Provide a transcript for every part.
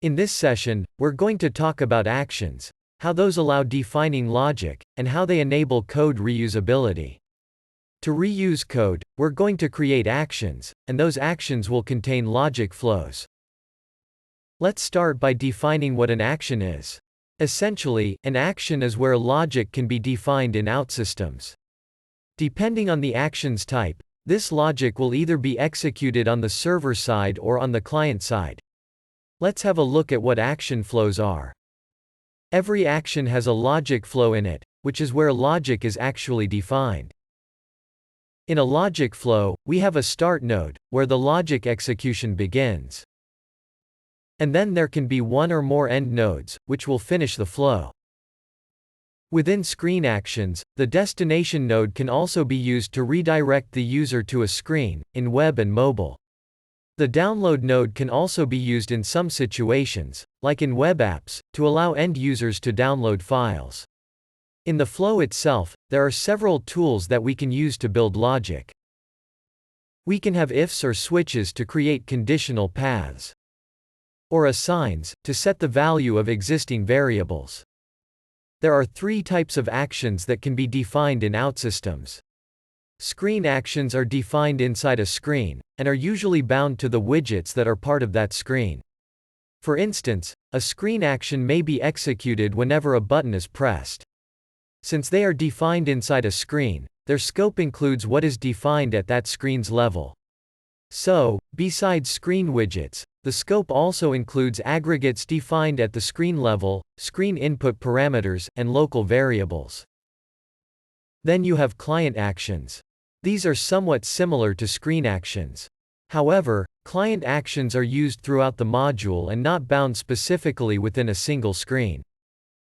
In this session, we're going to talk about actions, how those allow defining logic, and how they enable code reusability. To reuse code, we're going to create actions, and those actions will contain logic flows. Let's start by defining what an action is. Essentially, an action is where logic can be defined in outsystems. Depending on the action's type, this logic will either be executed on the server side or on the client side. Let's have a look at what action flows are. Every action has a logic flow in it, which is where logic is actually defined. In a logic flow, we have a start node, where the logic execution begins. And then there can be one or more end nodes, which will finish the flow. Within screen actions, the destination node can also be used to redirect the user to a screen, in web and mobile. The download node can also be used in some situations, like in web apps, to allow end users to download files. In the flow itself, there are several tools that we can use to build logic. We can have ifs or switches to create conditional paths, or assigns, to set the value of existing variables. There are three types of actions that can be defined in outsystems. Screen actions are defined inside a screen, and are usually bound to the widgets that are part of that screen. For instance, a screen action may be executed whenever a button is pressed. Since they are defined inside a screen, their scope includes what is defined at that screen's level. So, besides screen widgets, the scope also includes aggregates defined at the screen level, screen input parameters, and local variables. Then you have client actions. These are somewhat similar to screen actions. However, client actions are used throughout the module and not bound specifically within a single screen.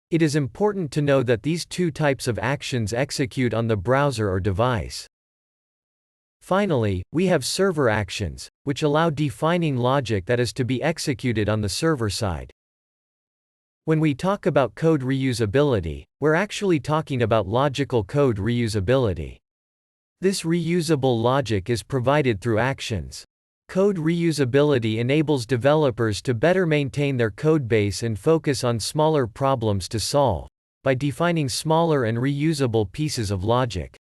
It is important to know that these two types of actions execute on the browser or device. Finally, we have server actions, which allow defining logic that is to be executed on the server side. When we talk about code reusability, we're actually talking about logical code reusability. This reusable logic is provided through actions. Code reusability enables developers to better maintain their codebase and focus on smaller problems to solve, by defining smaller and reusable pieces of logic.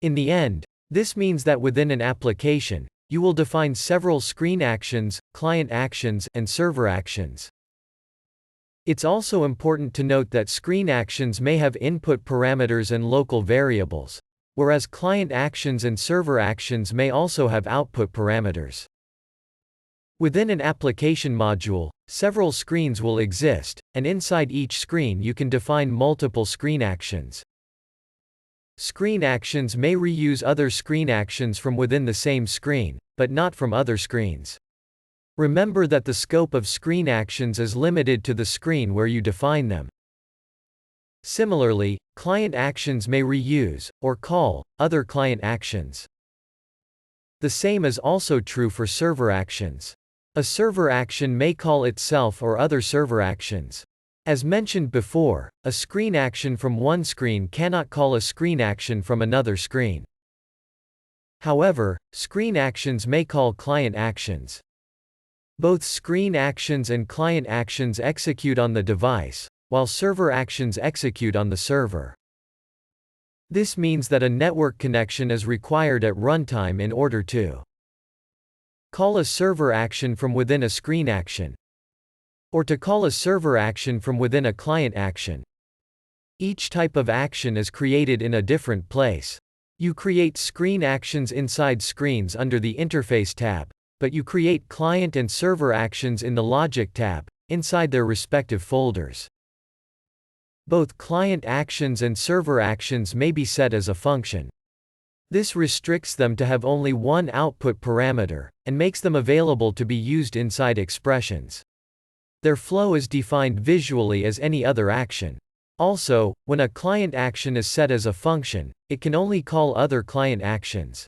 In the end, this means that within an application, you will define several screen actions, client actions, and server actions. It's also important to note that screen actions may have input parameters and local variables, whereas client actions and server actions may also have output parameters. Within an application module, several screens will exist, and inside each screen you can define multiple screen actions. Screen actions may reuse other screen actions from within the same screen, but not from other screens. Remember that the scope of screen actions is limited to the screen where you define them. Similarly, client actions may reuse, or call, other client actions. The same is also true for server actions. A server action may call itself or other server actions. As mentioned before, a screen action from one screen cannot call a screen action from another screen. However, screen actions may call client actions. Both screen actions and client actions execute on the device, while server actions execute on the server. This means that a network connection is required at runtime in order to call a server action from within a screen action, or to call a server action from within a client action. Each type of action is created in a different place. You create screen actions inside screens under the Interface tab, but you create client and server actions in the Logic tab, inside their respective folders. Both client actions and server actions may be set as a function. This restricts them to have only one output parameter, and makes them available to be used inside expressions. Their flow is defined visually as any other action. Also, when a client action is set as a function, it can only call other client actions.